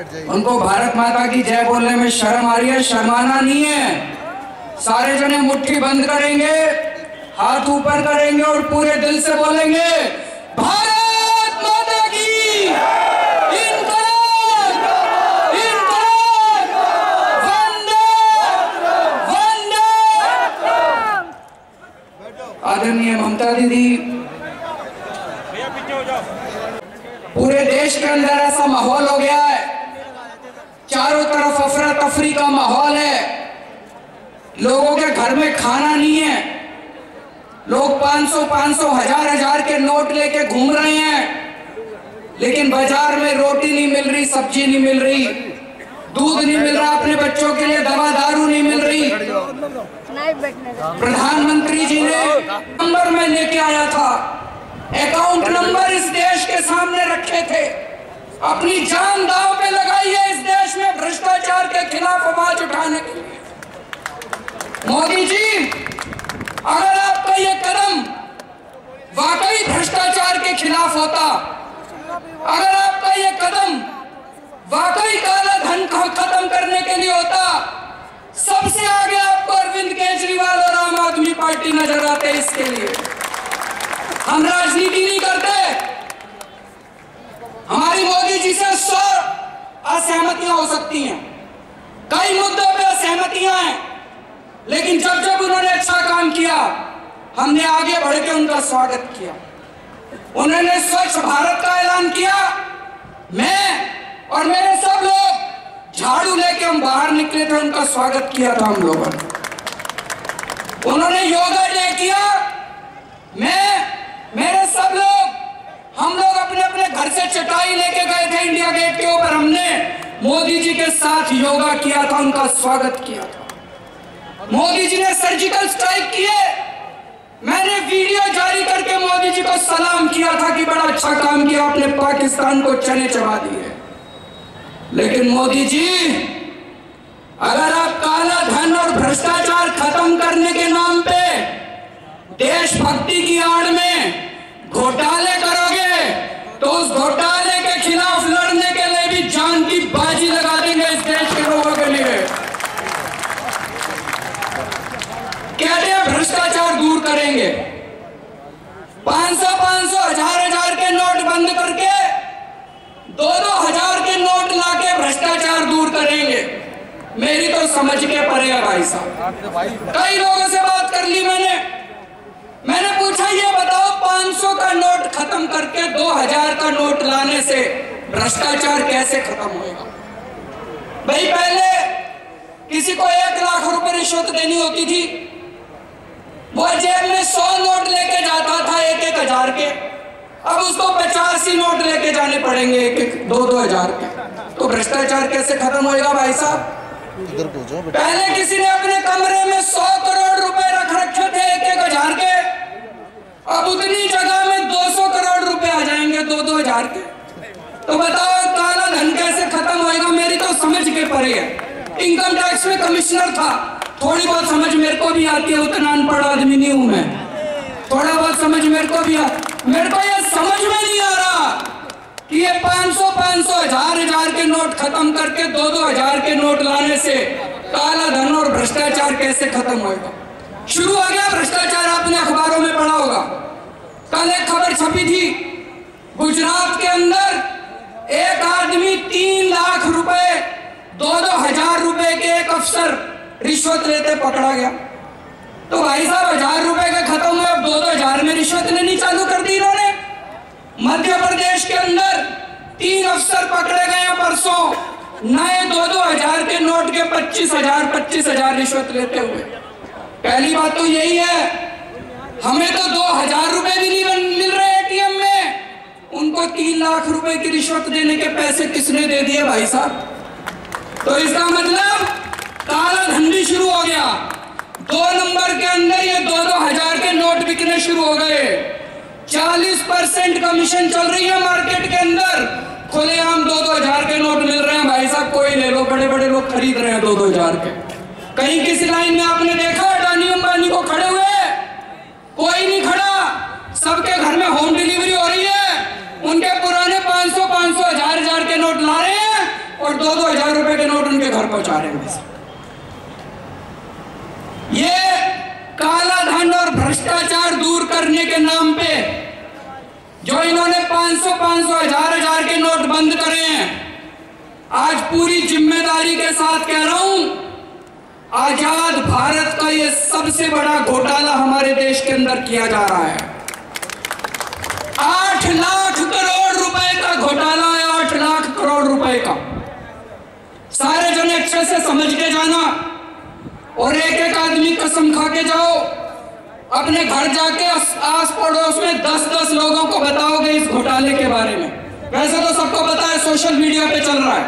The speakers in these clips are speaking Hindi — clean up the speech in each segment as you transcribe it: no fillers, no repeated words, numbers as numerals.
उनको भारत माता की जय बोलने में शर्म आ रही है, शर्माना नहीं है। सारे जने मुट्ठी बंद करेंगे, हाथ ऊपर करेंगे और पूरे दिल से बोलेंगे भारत माता की इंकलाब, इंकलाब, वंदे वंदे। आदरणीय ममता दीदी, पूरे देश के अंदर ऐसा माहौल हो गया है, चारों तरफ अफरा तफरी का माहौल है, लोगों के घर में खाना नहीं है, लोग 500 हजार के नोट लेके घूम रहे हैं, लेकिन बाजार में रोटी नहीं मिल रही, सब्जी नहीं मिल रही, दूध नहीं मिल रहा, अपने बच्चों के लिए दवा दारू नहीं मिल रही। प्रधानमंत्री जी ने नंबर में लेके आया था, अकाउंट नंबर इस देश के सामने रखे थे, अपनी जान दांव पे लगाई है इस देश में भ्रष्टाचार के खिलाफ आवाज उठाने के लिए। मोदी जी, अगर आपका ये कदम वाकई भ्रष्टाचार के खिलाफ होता, अगर आपका ये कदम वाकई काला धन को खत्म करने के लिए होता, सबसे आगे आपको अरविंद केजरीवाल और आम आदमी पार्टी नजर आते। इसके लिए हम राजनीति नहीं करते, हमारी मोदी जी से 100 असहमतियां हो सकती हैं, कई मुद्दों पे असहमतियां हैं, लेकिन जब जब उन्होंने अच्छा काम किया, हमने आगे बढ़ के उनका स्वागत किया। उन्होंने स्वच्छ भारत का ऐलान किया, मैं और मेरे सब लोग झाड़ू लेके हम बाहर निकले थे, उनका स्वागत किया था हम लोगों ने। उन्होंने योगा डे किया, मेरे सब लोग, हम लोग अपने अपने घर से चटाई लेके गए थे इंडिया गेट के ऊपर, हमने मोदी जी के साथ योगा किया था, उनका स्वागत किया था। मोदी जी ने सर्जिकल स्ट्राइक किए, मैंने वीडियो जारी करके मोदी जी को सलाम किया था कि बड़ा अच्छा काम किया, आपने पाकिस्तान को चने चबा दिए। लेकिन मोदी जी, अगर आप काला धन और भ्रष्टाचार खत्म करने के नाम पे देशभक्ति की आड़ में घोटाले करोगे, तो उस घोटाले के खिलाफ लड़ने के लिए भी जान की बाजी लगा देंगे इस देश के लोगों के लिए। कहते हैं भ्रष्टाचार दूर करेंगे, 500 हजार के नोट बंद करके 2-2 हजार के नोट लाके भ्रष्टाचार दूर करेंगे। मेरी तो समझ के परे है भाई साहब। कई लोगों से बात कर ली मैंने पूछा, ये बताओ 500 का नोट खत्म करके 2000 का नोट लाने से भ्रष्टाचार कैसे खत्म होएगा? भाई पहले किसी को 1 लाख रुपए रिश्वत देनी होती थी, वो जेब में 100 नोट लेके जाता था 1-1 हजार के, अब उसको 85 नोट लेके जाने पड़ेंगे 1-1, 2-2 हजार के। तो भ्रष्टाचार कैसे खत्म होएगा भाई साहब? पहले किसी ने अपने कमरे में 100 करोड़ रुपए रख रखे थे 1-1 हजार के, अब उतनी जगह में 200 करोड़ रुपए आ जाएंगे 2-2 हजार के। तो बताओ काला धन कैसे खत्म होएगा? मेरी तो समझ के परे है। इनकम टैक्स में कमिश्नर था, थोड़ी बहुत समझ मेरे को भी आती है, उतना अनपढ़ आदमी नहीं हूं मैं, थोड़ा बहुत समझ मेरे को भी मेरे को ये समझ में नहीं आ रहा कि ये 500 हजार के नोट खत्म करके 2-2 हजार के नोट लाने से काला धन और भ्रष्टाचार कैसे खत्म होएगा? शुरू हो गया भ्रष्टाचार, आपने अखबारों में पढ़ा होगा। कल एक खबर छपी थी, गुजरात के अंदर एक आदमी 3 लाख रुपए 2-2 हजार रुपए के एक अफसर रिश्वत लेते पकड़ा गया। तो भाई साहब 1000 रुपए का खत्म हुआ, अब 2-2 हजार में रिश्वत लेनी चालू कर दी इन्होंने। मध्य प्रदेश के अंदर 3 अफसर पकड़े गए परसों, नए 2-2 हजार के नोट के 25 हजार रिश्वत लेते हुए। पहली बात तो यही है, हमें तो 2000 रुपए भी नहीं मिल रहे एटीएम में, उनको 3 लाख रुपए की रिश्वत देने के पैसे किसने दे दिए भाई साहब? तो इसका मतलब काला धंधी शुरू हो गया। 2 नंबर के अंदर ये 2-2 हजार के नोट बिकने शुरू हो गए। 40% कमीशन चल रही है मार्केट के अंदर, खुलेआम 2-2 हजार के नोट मिल रहे हैं भाई साहब, कोई ले लो, बड़े बड़े लोग खरीद रहे हैं 2-2 हजार के। कहीं किसी लाइन में आपने देखा अडानी अंबानी को खड़े हुए? कोई नहीं खड़ा, सबके घर में होम डिलीवरी हो रही है, उनके पुराने 500 हजार के नोट ला रहे हैं और 2-2 हजार रुपए के नोट उनके घर पहुंचा रहे हैं। ये काला धन और भ्रष्टाचार दूर करने के नाम पे जो इन्होंने 500-500, 1000-1000 के नोट बंद करे हैं, आज पूरी जिम्मेदारी के साथ कह रहा हूं, आजाद भारत का ये सबसे बड़ा घोटाला हमारे देश के अंदर किया जा रहा है। 8 लाख करोड़ रुपए का घोटाला है, 8 लाख करोड़ रुपए का। सारे जन अच्छे से समझ के जाना और एक एक आदमी कसम खा के जाओ, अपने घर जाके आस पड़ोस में 10-10 लोगों को बताओगे इस घोटाले के बारे में। वैसे तो सबको पता है, सोशल मीडिया पे चल रहा है।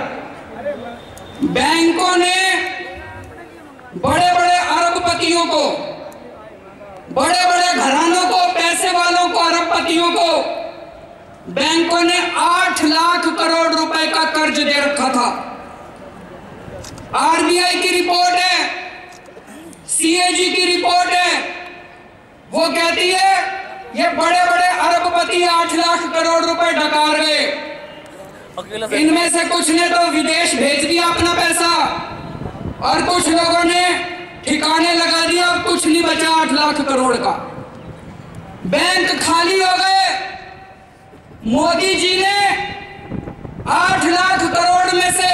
बैंकों ने बड़े बड़े अरबपतियों को, बड़े बड़े घरानों को, पैसे वालों को, अरबपतियों को बैंकों ने 8 लाख करोड़ रुपए का कर्ज दे रखा था। आरबीआई की रिपोर्ट है, सीएजी की रिपोर्ट है, वो कहती है ये बड़े बड़े अरबपति 8 लाख करोड़ रुपए डकार गए। इनमें से कुछ ने तो विदेश भेज दिया अपना पैसा और कुछ लोगों ने ठिकाने लगा दिया, अब कुछ नहीं बचा 8 लाख करोड़ का। बैंक खाली हो गए। मोदी जी ने 8 लाख करोड़ में से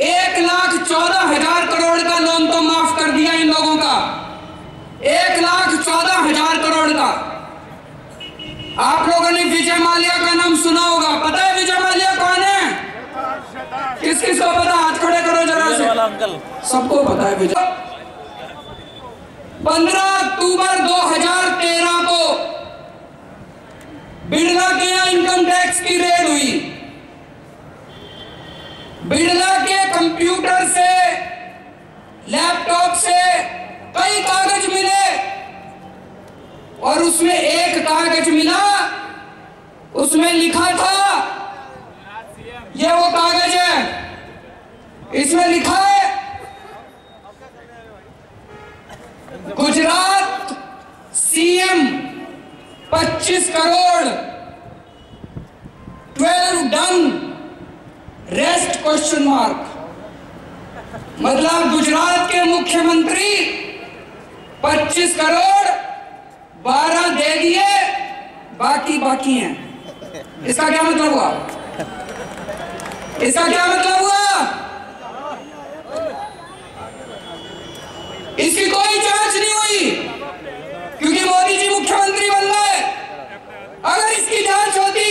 1,14,000 करोड़ का लोन तो माफ कर दिया इन लोगों का, 1,14,000 करोड़ का। आप लोगों ने विजय माल्या का नाम सुना होगा, पता है विजय माल्या कौन है? किस किस को पता? हाथ खड़े करो जरा से। अंकल सबको पता है विजय। 15 अक्टूबर 2013 को बिड़ला के यहाँ इनकम टैक्स की रेड हुई। बिड़ला के कंप्यूटर से, लैपटॉप से कई कागज मिले और उसमें एक कागज मिला, उसमें लिखा था, ये वो कागज है, इसमें लिखा है Gujarat CM 25 crore 12 done rest question mark. मतलब गुजरात के मुख्यमंत्री 25 करोड़ 12 दे दिए, बाकी हैं। इसका क्या मतलब हुआ? इसका क्या मतलब हुआ? इसकी कोई जांच नहीं हुई क्योंकि मोदी जी मुख्यमंत्री बन गए। अगर इसकी जांच होती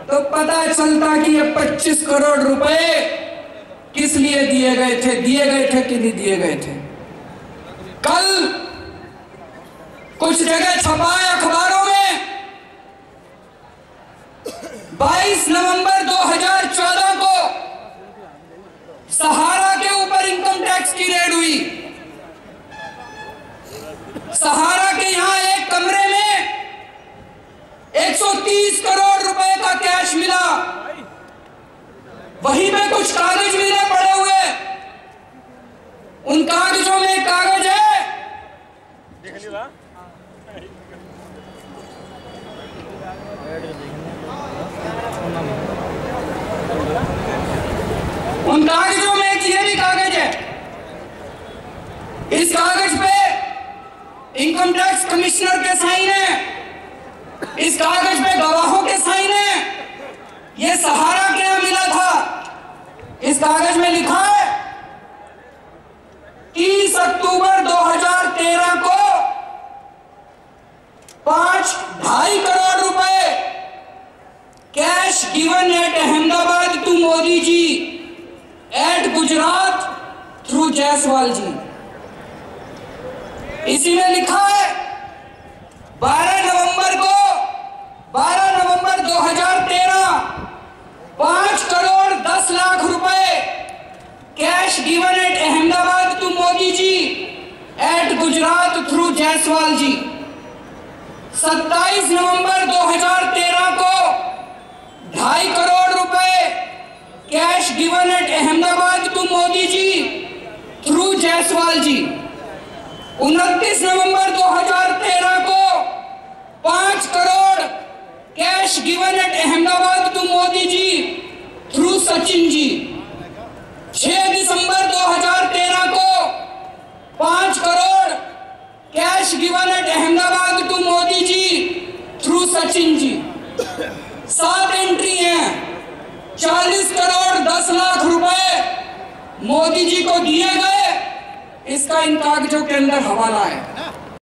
तो पता चलता कि ये 25 करोड़ रुपए किस लिए दिए गए थे कि नहीं दिए गए थे। कल कुछ जगह छपा है अखबारों में, 22 नवंबर 2014 को सहारा के ऊपर इनकम टैक्स की रेड हुई। सहारा के यहां एक कमरे में 130 करोड़ रुपए का कैश मिला। वहीं पे कुछ कागज मिले पड़े हुए, उन कागजों में एक कागज है, उन कागजों में एक ये भी कागज है। इस कागज पे इनकम टैक्स कमिश्नर के साइन है, इस कागज पे गवाहों के साइन है। ये सहारा के यहां मिला था। इस कागज में लिखा है 30 अक्टूबर 2013 को 5.5 करोड़ रुपए cash given at Ahmedabad to Modi ji at Gujarat through Jaiswal ji. इसी में लिखा है 12 नवंबर 2013 5 करोड़ 10 लाख रुपए cash given at Ahmedabad to Modi ji at Gujarat through Jaiswal ji. 27 नवंबर 2013 को 2.5 करोड़ रुपए cash given at Ahmedabad to Modi ji through Jaiswal ji. 29 नवंबर 2013 को 5 crore cash given at Ahmedabad to Modi ji through Sachin ji. Sachin ji, 7 entry हैं, 40 करोड़ 10 लाख रुपए मोदी जी को दिए गए। इसका इन कागजों के अंदर हवाला है।